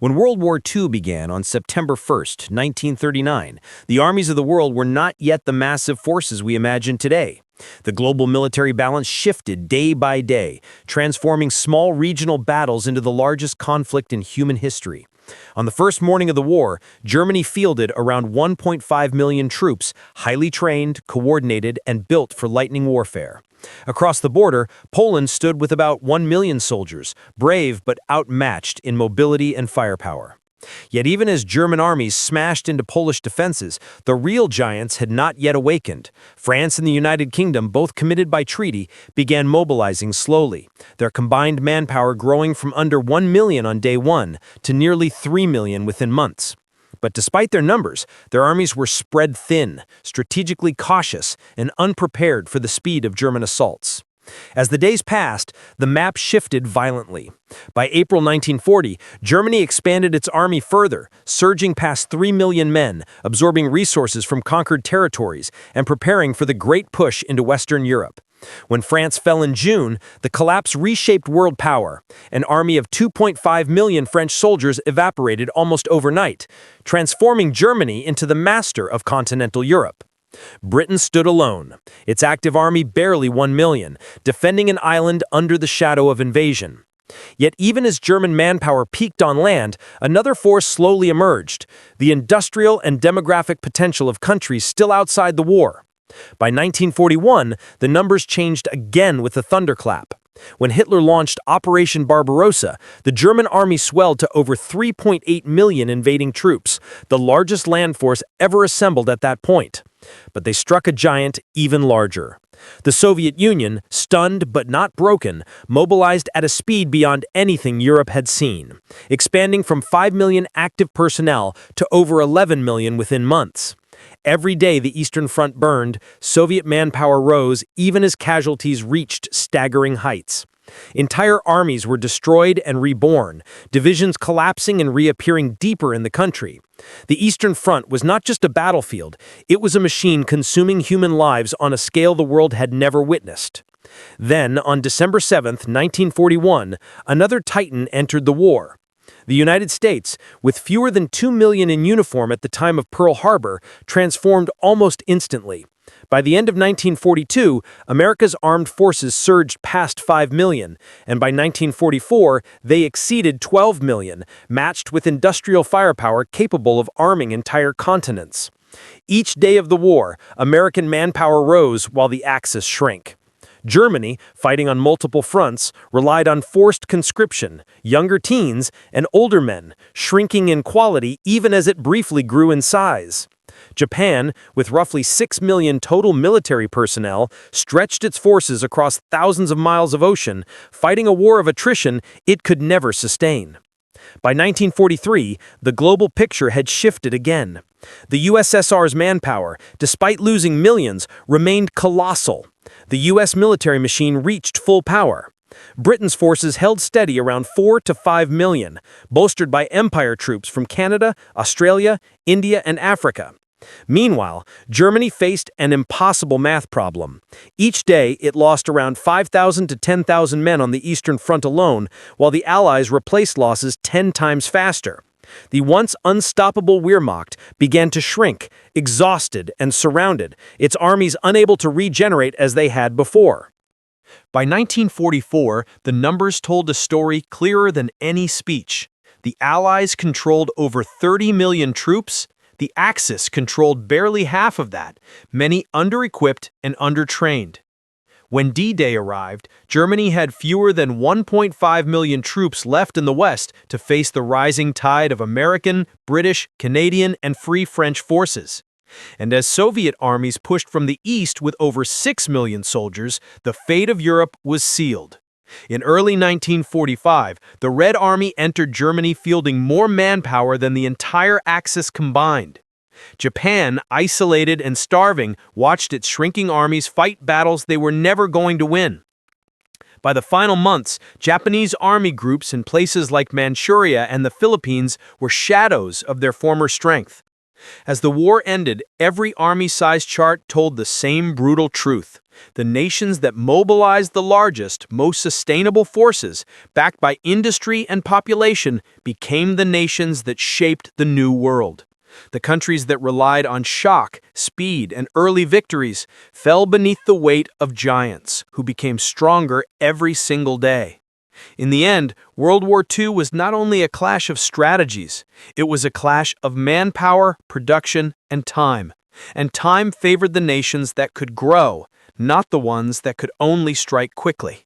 When World War II began on September 1st, 1939, the armies of the world were not yet the massive forces we imagine today. The global military balance shifted day by day, transforming small regional battles into the largest conflict in human history. On the first morning of the war, Germany fielded around 1.5 million troops, highly trained, coordinated, and built for lightning warfare. Across the border, Poland stood with about 1 million soldiers, brave but outmatched in mobility and firepower. Yet even as German armies smashed into Polish defenses, the real giants had not yet awakened. France and the United Kingdom, both committed by treaty, began mobilizing slowly, their combined manpower growing from under 1 million on day one to nearly 3 million within months. But despite their numbers, their armies were spread thin, strategically cautious, and unprepared for the speed of German assaults. As the days passed, the map shifted violently. By April 1940, Germany expanded its army further, surging past 3 million men, absorbing resources from conquered territories, and preparing for the great push into Western Europe. When France fell in June, the collapse reshaped world power. An army of 2.5 million French soldiers evaporated almost overnight, transforming Germany into the master of continental Europe. Britain stood alone, its active army barely 1 million, defending an island under the shadow of invasion. Yet even as German manpower peaked on land, another force slowly emerged, the industrial and demographic potential of countries still outside the war. By 1941, the numbers changed again with a thunderclap. When Hitler launched Operation Barbarossa, the German army swelled to over 3.8 million invading troops, the largest land force ever assembled at that point. But they struck a giant even larger. The Soviet Union, stunned but not broken, mobilized at a speed beyond anything Europe had seen, expanding from 5 million active personnel to over 11 million within months. Every day the Eastern Front burned, Soviet manpower rose even as casualties reached staggering heights. Entire armies were destroyed and reborn, divisions collapsing and reappearing deeper in the country. The Eastern Front was not just a battlefield, it was a machine consuming human lives on a scale the world had never witnessed. Then, on December 7th, 1941, another titan entered the war. The United States, with fewer than 2 million in uniform at the time of Pearl Harbor, transformed almost instantly. By the end of 1942, America's armed forces surged past 5 million, and by 1944, they exceeded 12 million, matched with industrial firepower capable of arming entire continents. Each day of the war, American manpower rose while the Axis shrank. Germany, fighting on multiple fronts, relied on forced conscription, younger teens, and older men, shrinking in quality even as it briefly grew in size. Japan, with roughly 6 million total military personnel, stretched its forces across thousands of miles of ocean, fighting a war of attrition it could never sustain. By 1943, the global picture had shifted again. The USSR's manpower, despite losing millions, remained colossal. The U.S. military machine reached full power. Britain's forces held steady around 4 to 5 million, bolstered by Empire troops from Canada, Australia, India, and Africa. Meanwhile, Germany faced an impossible math problem. Each day, it lost around 5,000 to 10,000 men on the Eastern Front alone, while the Allies replaced losses 10 times faster. The once unstoppable Wehrmacht began to shrink, exhausted and surrounded, its armies unable to regenerate as they had before. By 1944, the numbers told a story clearer than any speech. The Allies controlled over 30 million troops. The Axis controlled barely half of that, many under-equipped and under-trained. When D-Day arrived, Germany had fewer than 1.5 million troops left in the West to face the rising tide of American, British, Canadian, and Free French forces. And as Soviet armies pushed from the east with over 6 million soldiers, the fate of Europe was sealed. In early 1945, the Red Army entered Germany fielding more manpower than the entire Axis combined. Japan, isolated and starving, watched its shrinking armies fight battles they were never going to win. By the final months, Japanese army groups in places like Manchuria and the Philippines were shadows of their former strength. As the war ended, every army size chart told the same brutal truth. The nations that mobilized the largest, most sustainable forces, backed by industry and population, became the nations that shaped the new world. The countries that relied on shock, speed, and early victories fell beneath the weight of giants, who became stronger every single day. In the end, World War II was not only a clash of strategies, it was a clash of manpower, production, and time. And time favored the nations that could grow, not the ones that could only strike quickly.